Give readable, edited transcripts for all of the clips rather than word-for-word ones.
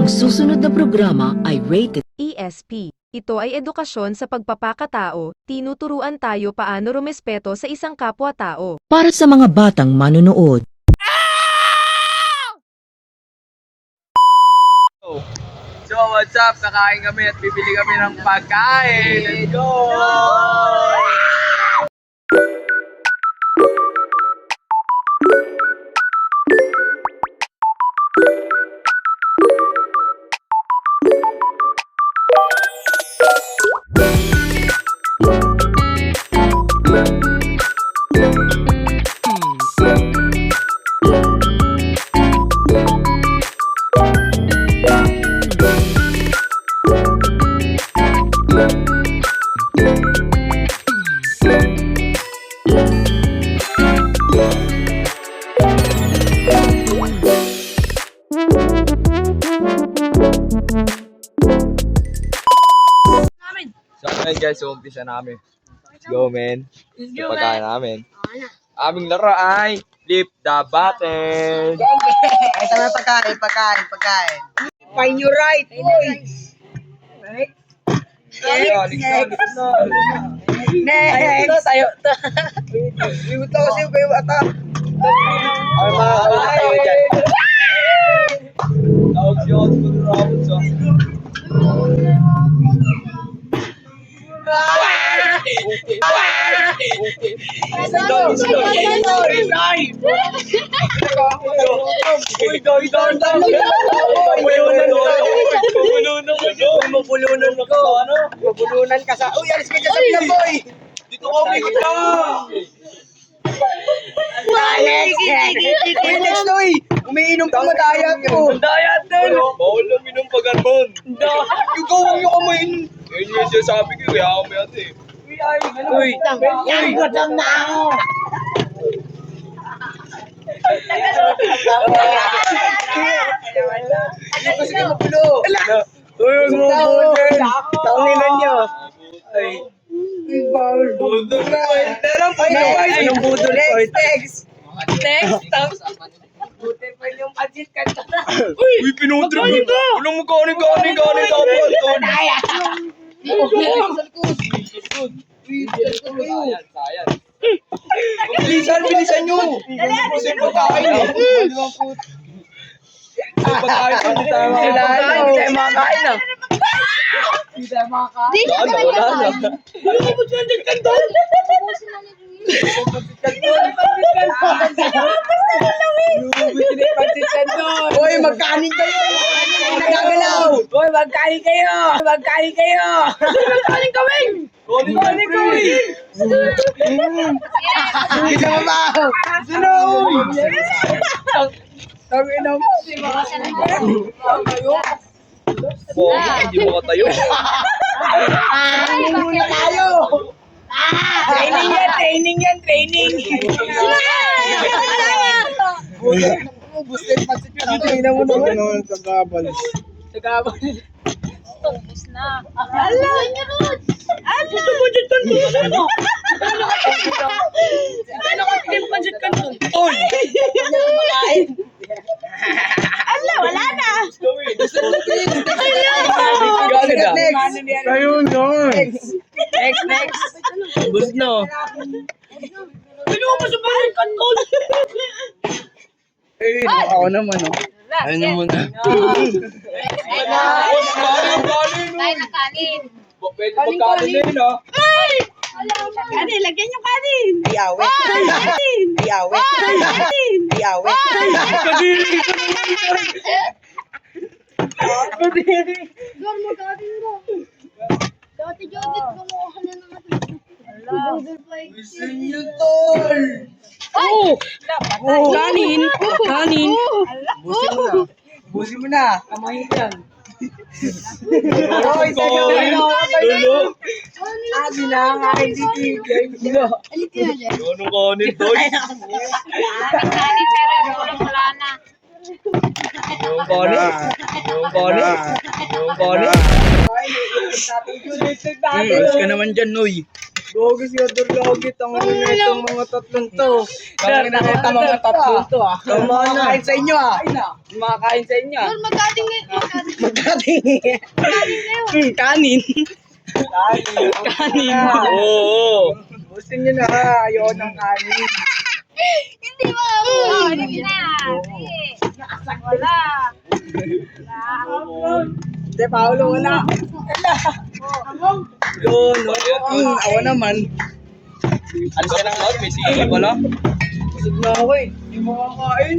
Ang susunod na programa ay rated ESP. Ito ay edukasyon sa pagpapakatao, tinuturuan tayo paano rumespeto sa isang kapwa-tao. para sa mga batang manonood. So what's up? Kakain kami at bibili kami ng pagkain. Let's go! So ayun guys, umpisa namin. Let's go, man. Sa pagkain namin. Aming laro ay Flip the Button. Ito na pagkain. Find your right, boys. Right? Next. Next. Tayo. Limutan ko sa'yo kayo ata. Ay, mga kayo dyan. Tawag si Oscar Ramos. Mabulunan ka sa... Uy, alis ka dyan sa pinaboy! Dito ka umikot ka! Uy, next Uy! Umiinom ka madayat ko! Dayat din! Bawal na minum pag ganon. Yung gawang nyo kamainom. Yun yung sinasabi ko, kaya ako may ate. Uy! Yan, gutom na ako! Hindi ko sige mapulo! Uy, huwag mo bulin! Tanginan niyo! Ay. Budol na! Anong budol? Next! Uy, pinudrip mo! Walang mo kanin dapat! Bilisan nyo! Kasi pagkain eh! Pagkain ko, hindi tayo makakain ah! Wala na. Hoy, magkanin kayo! Nagagalaw! Hoy, magkanin kayo! Magkanin kami! Kanin kami! Kita mo ba? Sunoy! Tangin na mo. Hindi mo katayo. Muna tayo! Training yan! Busted pasit ka naman. Ina mo naman. Sa gabal. Ubus na. Ala! Gusto mo dyan kanton? Ano ka tigil pa dyan kanton? Oy! Ala! Wala na! Next! Ayun yun! Next! Bus na. Pino mo sa bahay kanton? Ako naman, oh. Ano muna? Kain na kanin. Pwede magkanin na yun ah. Kanin, lagyan yung kanin. Ayawe. Ayawe. Ayawe. Gor mo kanin mo. Dati Judith, kumuha na ng ating. Google Play. Tol! Kanin. Busin mo na. Kamahin yan. Kanin. Dulo. Sabi na ang aking titigil. Alito na dyan. Ano kanin doy? Kanin pero wala na. Yung kanin? Ayos ka naman dyan, Noy. Gogi si Odor Logit. Ang ano na itong mga tatlong to. Ang nakita mga tatlong to ah. Ang mga kain sa inyo ah. Ang mga kain sa inyo ah. Dol, magating ngayon. Magdating. Kanin. Kanin. Oo. Busin nyo na ha. Ayaw ng kanin. Hindi mo. Hindi na. Wala. Hindi, Paolo, wala. Yun. Awa naman. Ano ka ng loud? May sige pala. Busog na ako eh. Hindi mo kakain.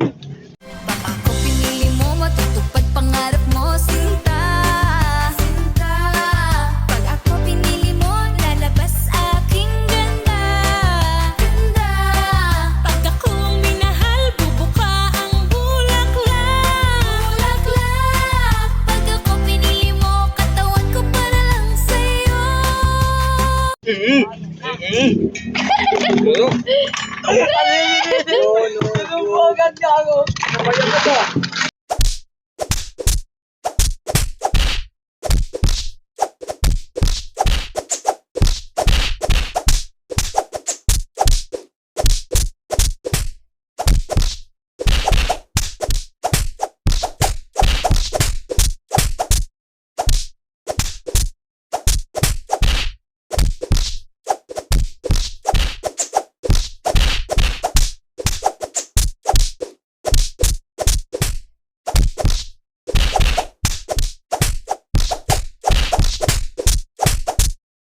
Baka ko pinili mo, matutupad pangarap mo, sinta. Sinta. Pag ako pinili mo, lalabas aking ganda. Ganda. Pag ako minahal, bubuka ang bulaklak. Bulaklak. Pag ako pinili mo, katawan ko para lang sa'yo. No. Agad ka ako. Nabayan ka ba?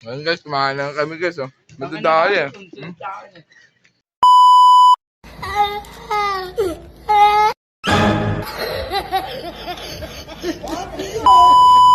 Ayun guys, kumain lang kami guys. Oh. Madadali eh. Ah!